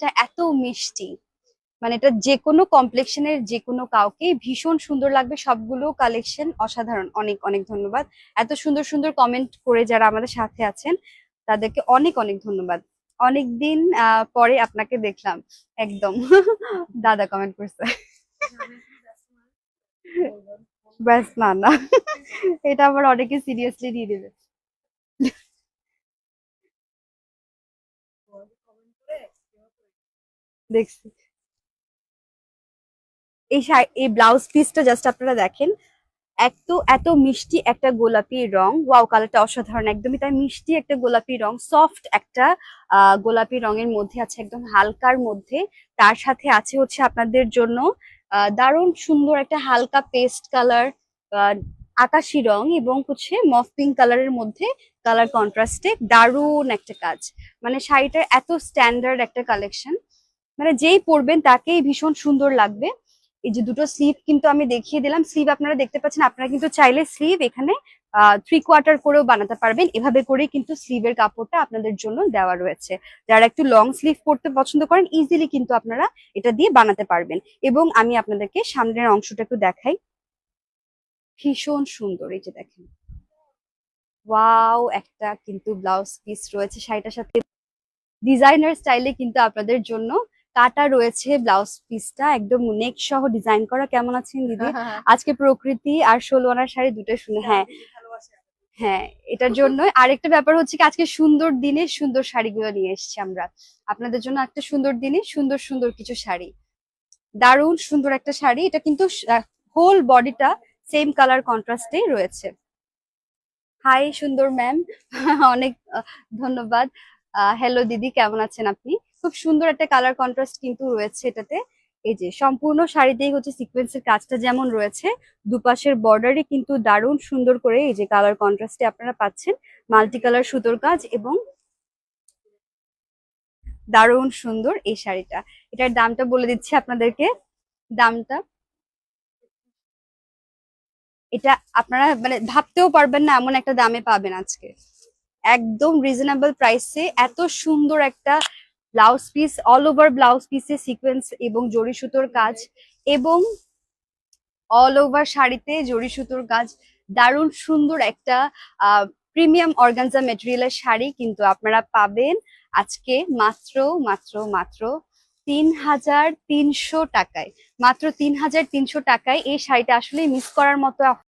কালারটা এত মিষ্টি, মানে এটা যে কোনো কমপ্লেক্সনের যে কোনো কাউকে ভীষণ সুন্দর লাগবে। সবগুলো কালেকশন অসাধারণ। অনেক অনেক ধন্যবাদ এত সুন্দর সুন্দর কমেন্ট করে যারা আমাদের সাথে আছেন, তাদেরকে অনেক অনেক ধন্যবাদ। অনেকদিন পরে আপনাকে দেখলাম একদম। দাদা কমেন্ট করছে। ব্যাস, না না, এটা আবার অনেকে সিরিয়াসলি নিয়ে নেবে। দেখছি এই ব্লাউজ পিসটা জাস্ট আপনারা দেখেন, এত এত মিষ্টি একটা গোলাপি রং। ওয়াও, কালারটা অসাধারণ, একদমই তাই মিষ্টি একটা গোলাপি রং, সফট একটা গোলাপি রঙের মধ্যে আছে, একদম হালকার মধ্যে। তার সাথে আছে হচ্ছে আপনাদের জন্য দারুণ সুন্দর একটা হালকা পেস্ট কালার, আকাশি রং এবং হচ্ছে মফ পিঙ্ক কালারের মধ্যে কালার কন্ট্রাস্টে দারুণ একটা কাজ। মানে শাড়িটার এত স্ট্যান্ডার্ড একটা কালেকশন, মানে যেই পরবেন তাকেই ভীষণ সুন্দর লাগবে। এই যে দুটো স্লিভ কিন্তু আমি দেখিয়ে দিলাম, স্লিভ আপনারা দেখতে পাচ্ছেন। আপনারা কিন্তু চাইলে স্লিভ এখানে 3/4 করেও বানাতে পারবেন, এভাবে করেই কিন্তু স্লিভের কাপড়টা আপনাদের জন্য দেওয়া রয়েছে। যারা একটু লং স্লিভ পরতে পছন্দ করেন, ইজিলি কিন্তু আপনারা এটা দিয়ে বানাতে পারবেন। এবং আমি আপনাদেরকে সামনের অংশটা একটু দেখাই, ভীষণ সুন্দর। এই যে দেখেন, ওয়াও, একটা কিন্তু ব্লাউজ পিস রয়েছে শাড়িটার সাথে, ডিজাইনার স্টাইলে কিন্তু আপনাদের জন্য কাটা রয়েছে ব্লাউজ পিসটা, একদম নেক সহ ডিজাইন করা। কেমন আছেন দিদি? আজকে প্রকৃতি আর 16 আনার শাড়ি দুটো শুনে, হ্যাঁ হ্যাঁ, এটার জন্য আরেকটা ব্যাপার হচ্ছে কি, আজকে সুন্দর দিনে সুন্দর শাড়িগুলো নিয়ে এসেছি আমরা আপনাদের জন্য। একটা সুন্দর দিনে সুন্দর সুন্দর কিছু শাড়ি, দারুণ সুন্দর একটা শাড়ি। এটা কিন্তু হোল বডিটা সেম কালার কন্ট্রাস্টে রয়েছে। হাই সুন্দর ম্যাম, অনেক ধন্যবাদ। হ্যালো দিদি, কেমন আছেন আপনি? খুব সুন্দর একটা কালার কন্ট্রাস্ট কিন্তু রয়েছে এটাতে। এই যে সম্পূর্ণ শাড়িতেই হচ্ছে সিকোয়েন্সের কাজটা যেমন রয়েছে, দুপাশের বর্ডারে কিন্তু দারুণ সুন্দর করে এই যে কালার কন্ট্রাস্টে আপনারা পাচ্ছেন মাল্টি কালার সুতোর কাজ, এবং দারুণ সুন্দর এই শাড়িটা। এটার দামটা বলে দিচ্ছি আপনাদেরকে, দামটা এটা আপনারা মানে ভাবতেও পারবেন না এমন একটা দামে পাবেন আজকে, একদম রিজনেবল প্রাইসে। এত সুন্দর একটা blouse piece, all over blouse পিসে সিকোয়েন্স এবং জরি সুতোর কাজ, এবং অল ওভার শাড়িতে জরি সুতোর কাজ, দারুণ সুন্দর একটা প্রিমিয়াম অর্গানজা মেটেরিয়ালের শাড়ি কিন্তু আপনারা পাবেন আজকে মাত্র মাত্র মাত্র 3300 টাকায়। মাত্র 3300 টাকায় এই শাড়িটা আসলে মিস করার মতো